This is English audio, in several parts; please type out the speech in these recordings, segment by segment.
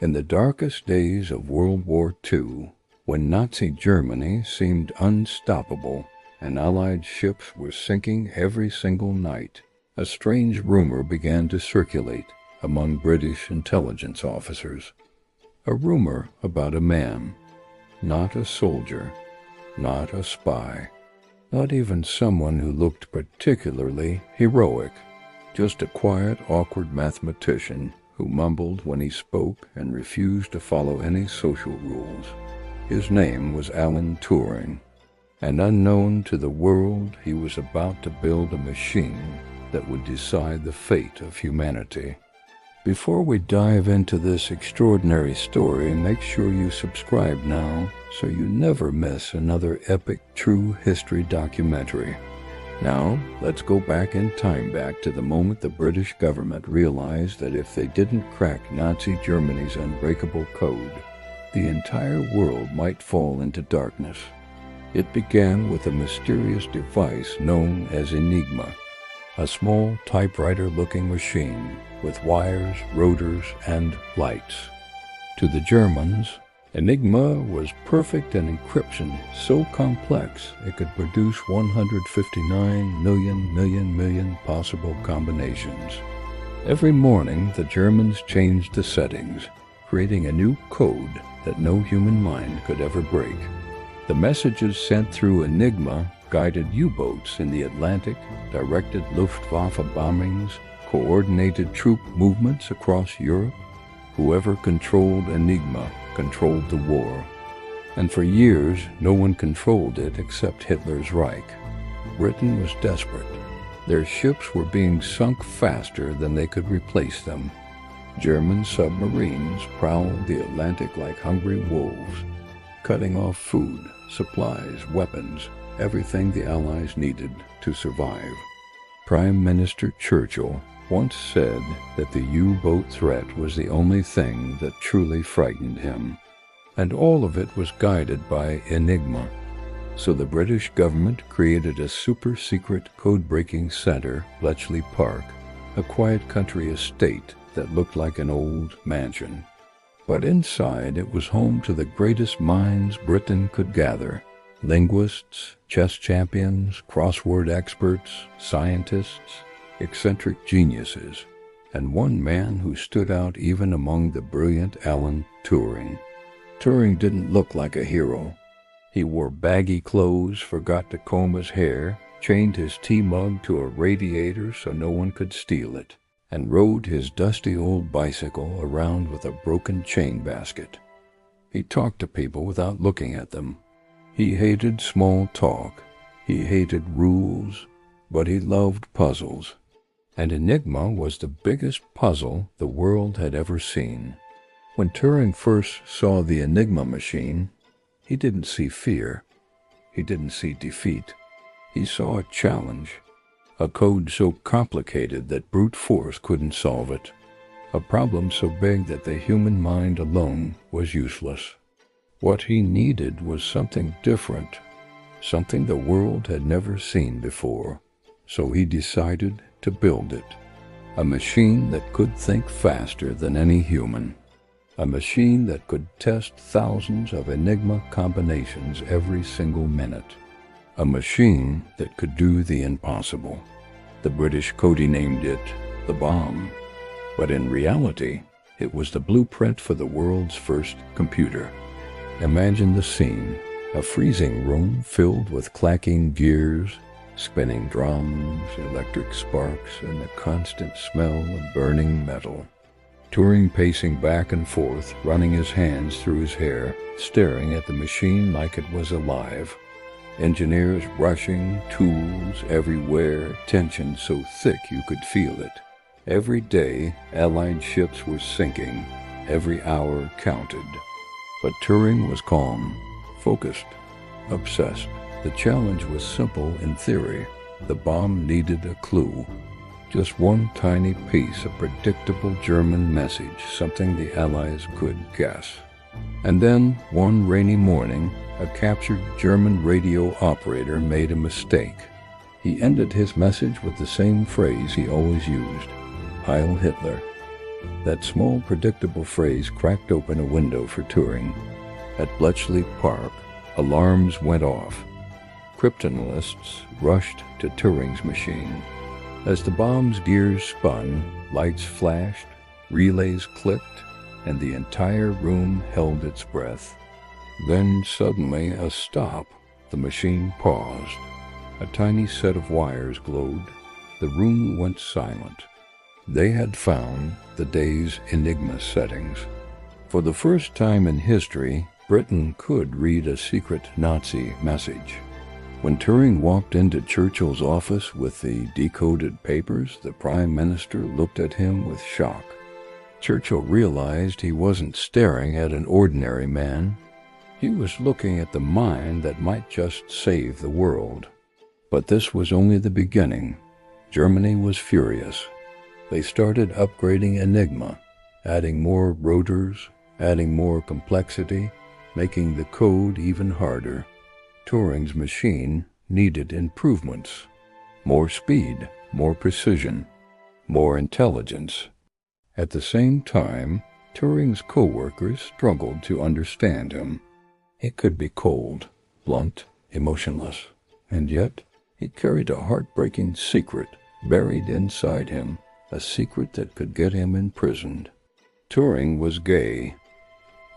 In the darkest days of World War II, when Nazi Germany seemed unstoppable and Allied ships were sinking every single night, a strange rumor began to circulate among British intelligence officers. A rumor about a man, not a soldier, not a spy, not even someone who looked particularly heroic, just a quiet, awkward mathematician who mumbled when he spoke and refused to follow any social rules. His name was Alan Turing, and unknown to the world, he was about to build a machine that would decide the fate of humanity. Before we dive into this extraordinary story, make sure you subscribe now so you never miss another epic true history documentary. Now, let's go back in time, back to the moment the British government realized that if they didn't crack Nazi Germany's unbreakable code, the entire world might fall into darkness. It began with a mysterious device known as Enigma, a small typewriter-looking machine with wires, rotors, and lights. To the Germans, Enigma was perfect in encryption, so complex it could produce 159 million possible combinations. Every morning, the Germans changed the settings, creating a new code that no human mind could ever break. The messages sent through Enigma guided U-boats in the Atlantic, directed Luftwaffe bombings, coordinated troop movements across Europe. Whoever controlled Enigma controlled the war, and for years no one controlled it except Hitler's Reich. Britain was desperate. Their ships were being sunk faster than they could replace them. German submarines prowled the Atlantic like hungry wolves, cutting off food, supplies, weapons, everything the Allies needed to survive. Prime Minister Churchill once said that the U-boat threat was the only thing that truly frightened him, and all of it was guided by Enigma. So the British government created a super-secret code-breaking center, Bletchley Park, a quiet country estate that looked like an old mansion. But inside it was home to the greatest minds Britain could gather: linguists, chess champions, crossword experts, scientists, eccentric geniuses, and one man who stood out even among the brilliant Alan Turing. Turing didn't look like a hero. He wore baggy clothes, forgot to comb his hair, chained his tea mug to a radiator so no one could steal it, and rode his dusty old bicycle around with a broken chain basket. He talked to people without looking at them. He hated small talk. He hated rules, but he loved puzzles. And Enigma was the biggest puzzle the world had ever seen. When Turing first saw the Enigma machine, he didn't see fear. He didn't see defeat. He saw a challenge, a code so complicated that brute force couldn't solve it, a problem so big that the human mind alone was useless. What he needed was something different, something the world had never seen before. So he decided to build it, a machine that could think faster than any human, a machine that could test thousands of Enigma combinations every single minute, a machine that could do the impossible. The British codenamed it the Bombe, but in reality, it was the blueprint for the world's first computer. Imagine the scene: a freezing room filled with clacking gears, spinning drums, electric sparks, and the constant smell of burning metal. Turing pacing back and forth, running his hands through his hair, staring at the machine like it was alive. Engineers rushing, tools everywhere, tension so thick you could feel it. Every day, Allied ships were sinking. Every hour counted. But Turing was calm, focused, obsessed. The challenge was simple in theory. The bomb needed a clue. Just one tiny piece of predictable German message, something the Allies could guess. And then, one rainy morning, a captured German radio operator made a mistake. He ended his message with the same phrase he always used: Heil Hitler. That small, predictable phrase cracked open a window for Turing. At Bletchley Park, alarms went off. Cryptanalysts rushed to Turing's machine. As the bomb's gears spun, lights flashed, relays clicked, and the entire room held its breath. Then suddenly a stop. The machine paused. A tiny set of wires glowed. The room went silent. They had found the day's Enigma settings. For the first time in history, Britain could read a secret Nazi message. When Turing walked into Churchill's office with the decoded papers, the Prime Minister looked at him with shock. Churchill realized he wasn't staring at an ordinary man. He was looking at the mind that might just save the world. But this was only the beginning. Germany was furious. They started upgrading Enigma, adding more rotors, adding more complexity, making the code even harder. Turing's machine needed improvements. More speed, more precision, more intelligence. At the same time, Turing's co-workers struggled to understand him. He could be cold, blunt, emotionless, and yet he carried a heartbreaking secret buried inside him, a secret that could get him imprisoned. Turing was gay,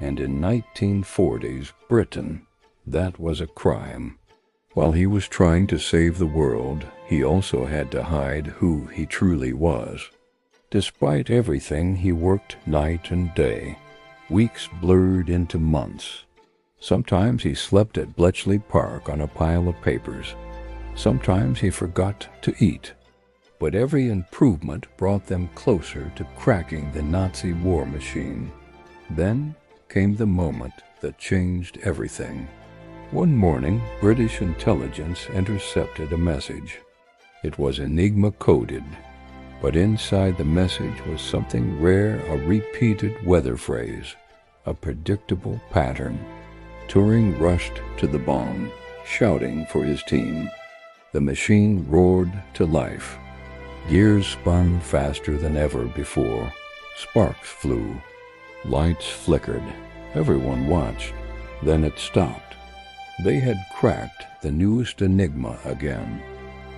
and in 1940s Britain, that was a crime. While he was trying to save the world, he also had to hide who he truly was. Despite everything, he worked night and day. Weeks blurred into months. Sometimes he slept at Bletchley Park on a pile of papers. Sometimes he forgot to eat. But every improvement brought them closer to cracking the Nazi war machine. Then came the moment that changed everything. One morning, British intelligence intercepted a message. It was Enigma-coded, but inside the message was something rare, a repeated weather phrase, a predictable pattern. Turing rushed to the bombe, shouting for his team. The machine roared to life. Gears spun faster than ever before. Sparks flew. Lights flickered. Everyone watched. Then it stopped. They had cracked the newest Enigma again.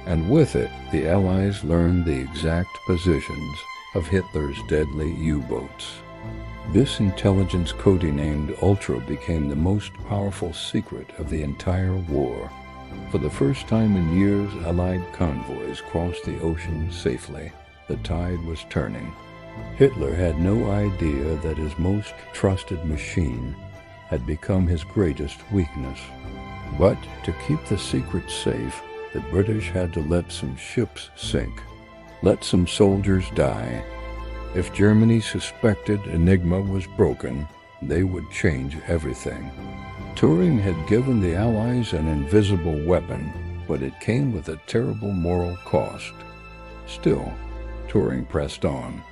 And with it, the Allies learned the exact positions of Hitler's deadly U-boats. This intelligence code-named Ultra became the most powerful secret of the entire war. For the first time in years, Allied convoys crossed the ocean safely. The tide was turning. Hitler had no idea that his most trusted machine had become his greatest weakness. But to keep the secret safe, the British had to let some ships sink, let some soldiers die. If Germany suspected Enigma was broken, they would change everything. Turing had given the Allies an invisible weapon, but it came with a terrible moral cost. Still, Turing pressed on.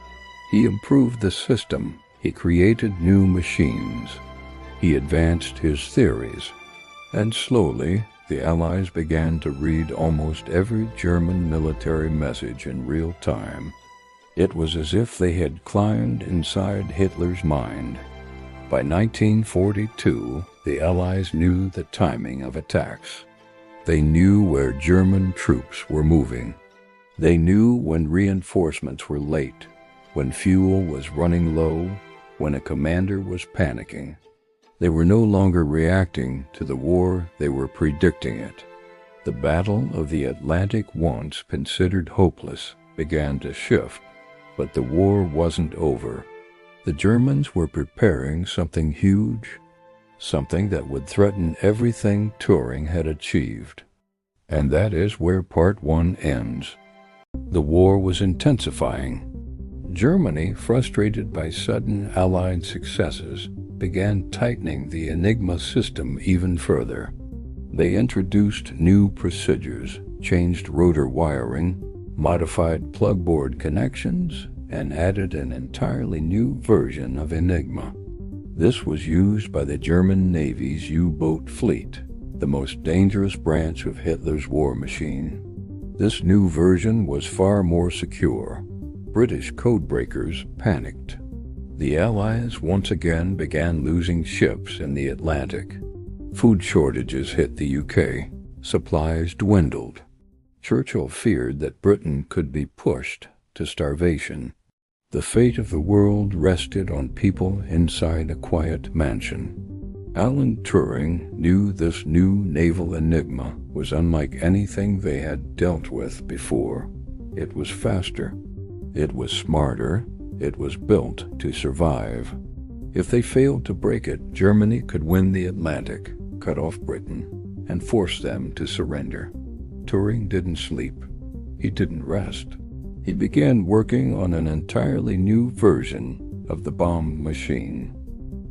He improved the system. He created new machines. He advanced his theories. And slowly, the Allies began to read almost every German military message in real time. It was as if they had climbed inside Hitler's mind. By 1942, the Allies knew the timing of attacks. They knew where German troops were moving. They knew when reinforcements were late, when fuel was running low, when a commander was panicking. They were no longer reacting to the war, they were predicting it. The Battle of the Atlantic, once considered hopeless, began to shift, but the war wasn't over. The Germans were preparing something huge, something that would threaten everything Turing had achieved. And that is where Part 1 ends. The war was intensifying. Germany, frustrated by sudden Allied successes, began tightening the Enigma system even further. They introduced new procedures, changed rotor wiring, modified plugboard connections, and added an entirely new version of Enigma. This was used by the German Navy's U-boat fleet, the most dangerous branch of Hitler's war machine. This new version was far more secure. British codebreakers panicked. The Allies once again began losing ships in the Atlantic. Food shortages hit the UK. Supplies dwindled. Churchill feared that Britain could be pushed to starvation. The fate of the world rested on people inside a quiet mansion. Alan Turing knew this new naval enigma was unlike anything they had dealt with before. It was faster. It was smarter. It was built to survive. If they failed to break it, Germany could win the Atlantic, cut off Britain, and force them to surrender. Turing didn't sleep. He didn't rest. He began working on an entirely new version of the Bombe machine,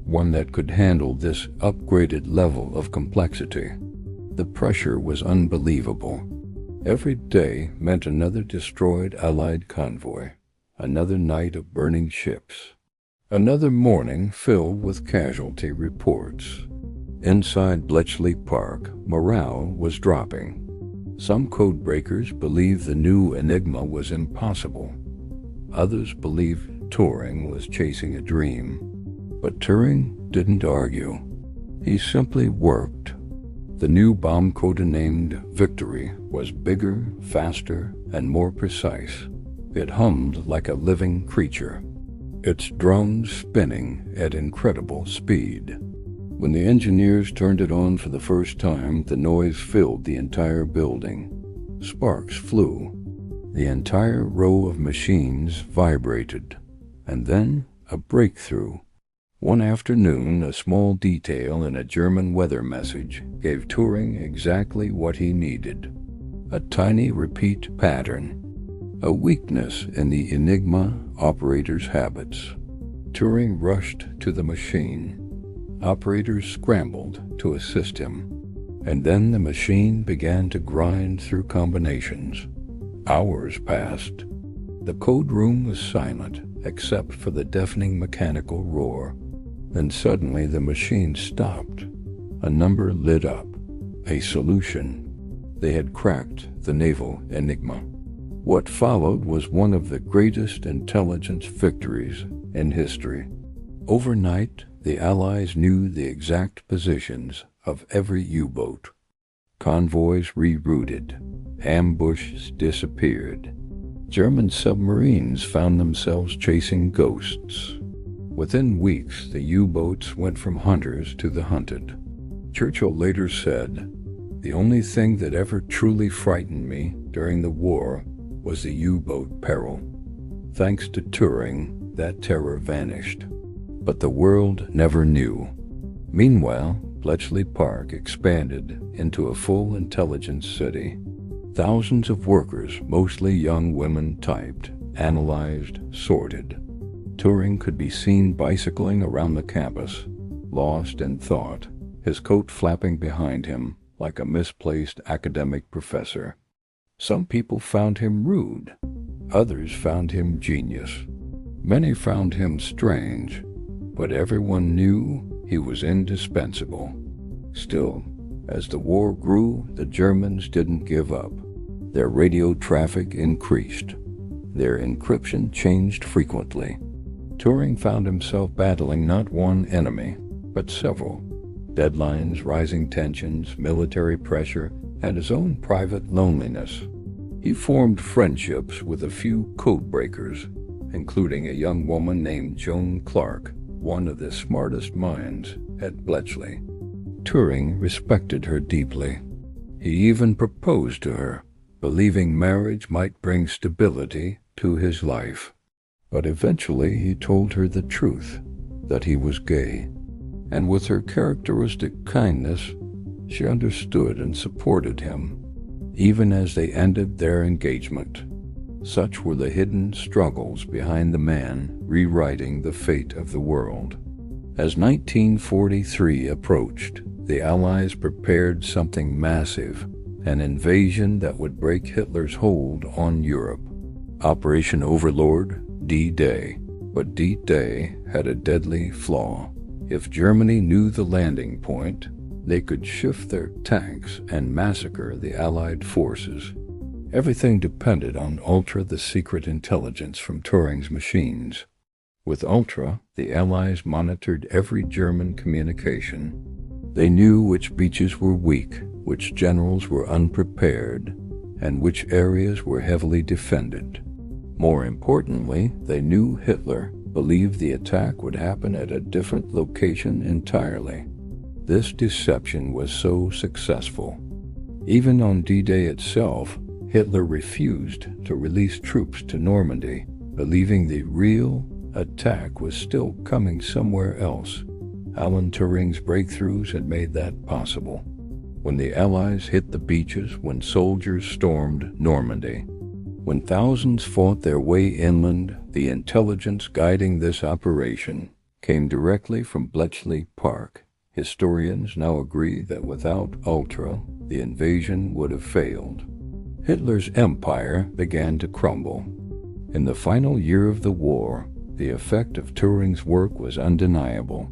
one that could handle this upgraded level of complexity. The pressure was unbelievable. Every day meant another destroyed Allied convoy, another night of burning ships, another morning filled with casualty reports. Inside Bletchley Park, morale was dropping. Some codebreakers believed the new Enigma was impossible. Others believed Turing was chasing a dream. But Turing didn't argue. He simply worked. The new bomb, codenamed Victory, was bigger, faster, and more precise. It hummed like a living creature, its drums spinning at incredible speed. When the engineers turned it on for the first time, the noise filled the entire building. Sparks flew. The entire row of machines vibrated. And then a breakthrough. One afternoon, a small detail in a German weather message gave Turing exactly what he needed. A tiny repeat pattern. A weakness in the Enigma operator's habits. Turing rushed to the machine. Operators scrambled to assist him. And then the machine began to grind through combinations. Hours passed. The code room was silent, except for the deafening mechanical roar. Then suddenly the machine stopped. A number lit up. A solution. They had cracked the naval enigma. What followed was one of the greatest intelligence victories in history. Overnight, the Allies knew the exact positions of every U-boat. Convoys rerouted. Ambushes disappeared. German submarines found themselves chasing ghosts. Within weeks, the U-boats went from hunters to the hunted. Churchill later said, "The only thing that ever truly frightened me during the war was the U-boat peril. Thanks to Turing, that terror vanished. But the world never knew." Meanwhile, Bletchley Park expanded into a full intelligence city. Thousands of workers, mostly young women, typed, analyzed, sorted. Turing could be seen bicycling around the campus, lost in thought, his coat flapping behind him like a misplaced academic professor. Some people found him rude. Others found him genius. Many found him strange. But everyone knew he was indispensable. Still, as the war grew, the Germans didn't give up. Their radio traffic increased. Their encryption changed frequently. Turing found himself battling not one enemy, but several. Deadlines, rising tensions, military pressure, and his own private loneliness. He formed friendships with a few codebreakers, including a young woman named Joan Clark, one of the smartest minds at Bletchley. Turing respected her deeply. He even proposed to her, believing marriage might bring stability to his life. But eventually he told her the truth, that he was gay. And with her characteristic kindness, she understood and supported him, even as they ended their engagement. Such were the hidden struggles behind the man rewriting the fate of the world. As 1943 approached, the Allies prepared something massive, an invasion that would break Hitler's hold on Europe. Operation Overlord, D-Day. But D-Day had a deadly flaw. If Germany knew the landing point, they could shift their tanks and massacre the Allied forces. Everything depended on Ultra, the secret intelligence from Turing's machines. With Ultra, the Allies monitored every German communication. They knew which beaches were weak, which generals were unprepared, and which areas were heavily defended. More importantly, they knew Hitler believed the attack would happen at a different location entirely. This deception was so successful. Even on D-Day itself, Hitler refused to release troops to Normandy, believing the real attack was still coming somewhere else. Alan Turing's breakthroughs had made that possible. When the Allies hit the beaches, when soldiers stormed Normandy, when thousands fought their way inland, the intelligence guiding this operation came directly from Bletchley Park. Historians now agree that without Ultra, the invasion would have failed. Hitler's empire began to crumble. In the final year of the war, the effect of Turing's work was undeniable.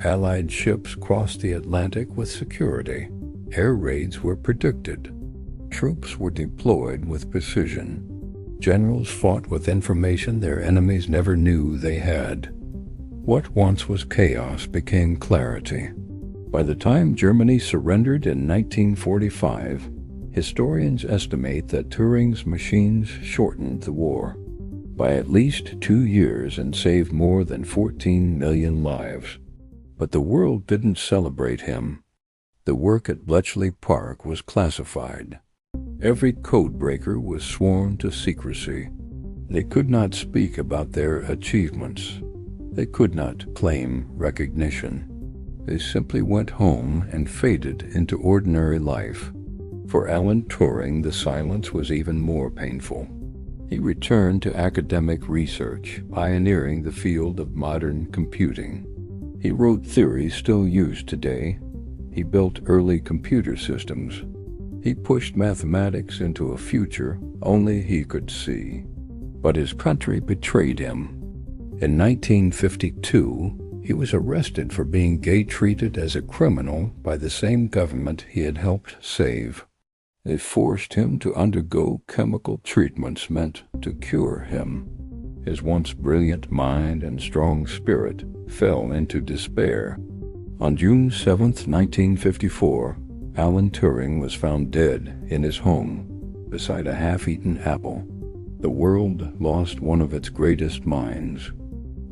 Allied ships crossed the Atlantic with security. Air raids were predicted. Troops were deployed with precision. Generals fought with information their enemies never knew they had. What once was chaos became clarity. By the time Germany surrendered in 1945, historians estimate that Turing's machines shortened the war by at least 2 years and saved more than 14 million lives. But the world didn't celebrate him. The work at Bletchley Park was classified. Every codebreaker was sworn to secrecy. They could not speak about their achievements. They could not claim recognition. They simply went home and faded into ordinary life. For Alan Turing, the silence was even more painful. He returned to academic research, pioneering the field of modern computing. He wrote theories still used today. He built early computer systems. He pushed mathematics into a future only he could see. But his country betrayed him. In 1952, he was arrested for being gay-treated as a criminal by the same government he had helped save. They forced him to undergo chemical treatments meant to cure him. His once brilliant mind and strong spirit fell into despair. On June 7, 1954, Alan Turing was found dead in his home beside a half-eaten apple. The world lost one of its greatest minds.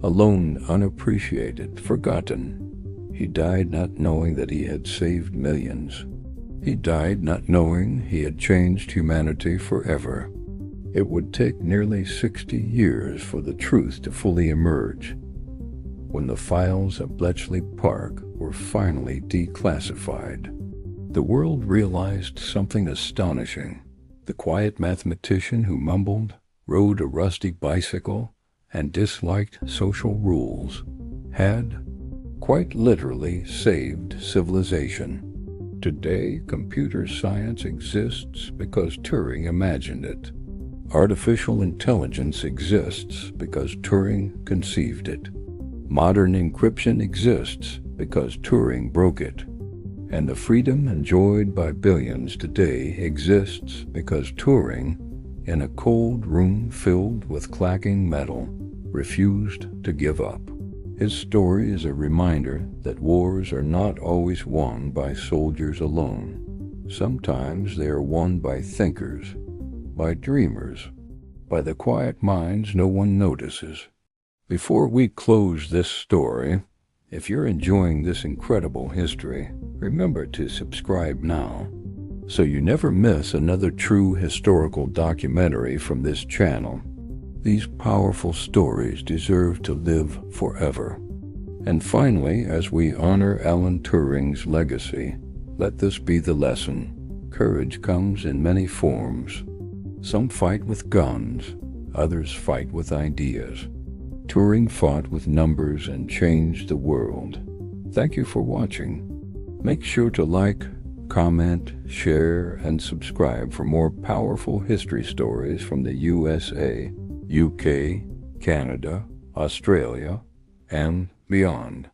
Alone, unappreciated, forgotten, he died not knowing that he had saved millions. He died not knowing he had changed humanity forever. It would take nearly 60 years for the truth to fully emerge. When the files of Bletchley Park were finally declassified, the world realized something astonishing. The quiet mathematician who mumbled, rode a rusty bicycle, and disliked social rules had, quite literally, saved civilization. Today, computer science exists because Turing imagined it. Artificial intelligence exists because Turing conceived it. Modern encryption exists because Turing broke it. And the freedom enjoyed by billions today exists because Turing, in a cold room filled with clacking metal, refused to give up. His story is a reminder that wars are not always won by soldiers alone. Sometimes they are won by thinkers, by dreamers, by the quiet minds no one notices. Before we close this story, if you're enjoying this incredible history, remember to subscribe now, so you never miss another true historical documentary from this channel. These powerful stories deserve to live forever. And finally, as we honor Alan Turing's legacy, let this be the lesson. Courage comes in many forms. Some fight with guns, others fight with ideas. Turing fought with numbers and changed the world. Thank you for watching. Make sure to like, comment, share, and subscribe for more powerful history stories from the USA, UK, Canada, Australia, and beyond.